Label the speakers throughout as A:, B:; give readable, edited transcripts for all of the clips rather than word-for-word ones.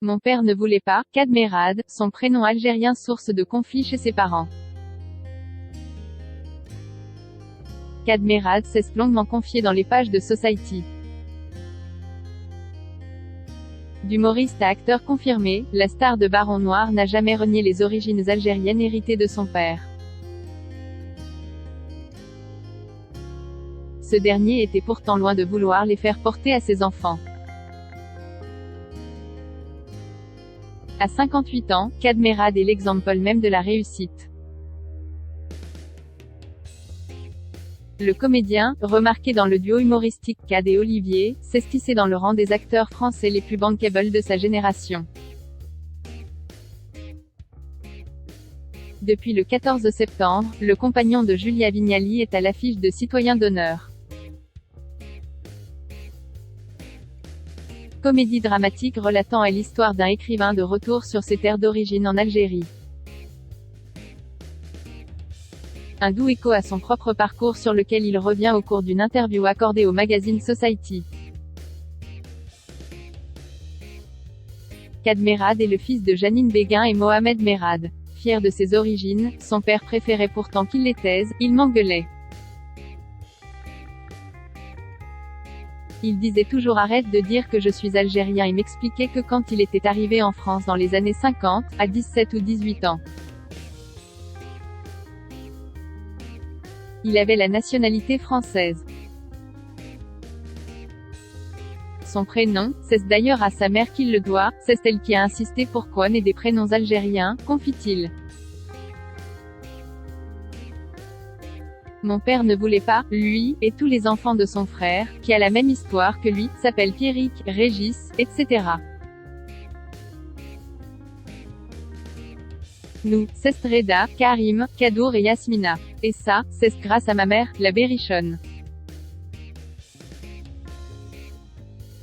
A: Mon père ne voulait pas, Kad Merad, son prénom algérien source de conflit chez ses parents. Kad Merad s'est longuement confié dans les pages de Society. D'humoriste à acteur confirmé, la star de Baron Noir n'a jamais renié les origines algériennes héritées de son père. Ce dernier était pourtant loin de vouloir les faire porter à ses enfants. À 58 ans, Kad Merad est l'exemple même de la réussite. Le comédien, remarqué dans le duo humoristique Kad et Olivier, s'esquissait dans le rang des acteurs français les plus bankable de sa génération. Depuis le 14 septembre, le compagnon de Julia Vignali est à l'affiche de Citoyen d'honneur. Comédie dramatique relatant l'histoire d'un écrivain de retour sur ses terres d'origine en Algérie. Un doux écho à son propre parcours sur lequel il revient au cours d'une interview accordée au magazine Society. Kad Merad est le fils de Janine Béguin et Mohamed Merad. Fier de ses origines, son père préférait pourtant qu'il les taise, il m'engueulait. Il disait toujours arrête de dire que je suis algérien et m'expliquait que quand il était arrivé en France dans les années 50, à 17 ou 18 ans. Il avait la nationalité française. Son prénom, c'est d'ailleurs à sa mère qu'il le doit, c'est elle qui a insisté pour qu'on ait des prénoms algériens, confie-t-il. Mon père ne voulait pas, lui, et tous les enfants de son frère, qui a la même histoire que lui, s'appellent Pierrick, Régis, etc. Nous, c'est Reda, Karim, Kadour et Yasmina. Et ça, c'est grâce à ma mère, la Berrichonne.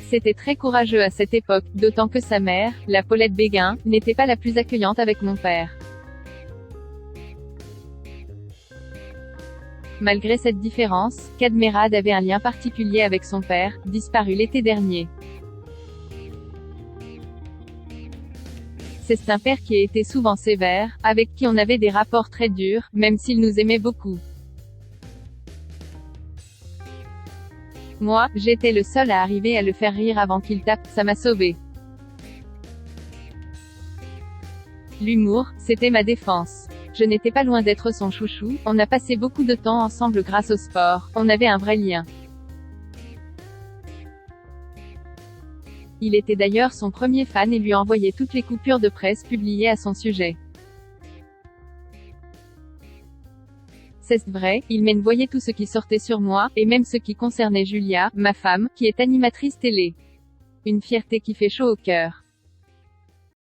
A: C'était très courageux à cette époque, d'autant que sa mère, la Paulette Béguin, n'était pas la plus accueillante avec mon père. Malgré cette différence, Kad Merad avait un lien particulier avec son père, disparu l'été dernier. C'est un père qui a été souvent sévère, avec qui on avait des rapports très durs, même s'il nous aimait beaucoup. Moi, j'étais le seul à arriver à le faire rire avant qu'il tape, ça m'a sauvé. L'humour, c'était ma défense. Je n'étais pas loin d'être son chouchou, on a passé beaucoup de temps ensemble grâce au sport, on avait un vrai lien. Il était d'ailleurs son premier fan et lui envoyait toutes les coupures de presse publiées à son sujet. C'est vrai, il m'envoyait tout ce qui sortait sur moi, et même ce qui concernait Julia, ma femme, qui est animatrice télé. Une fierté qui fait chaud au cœur.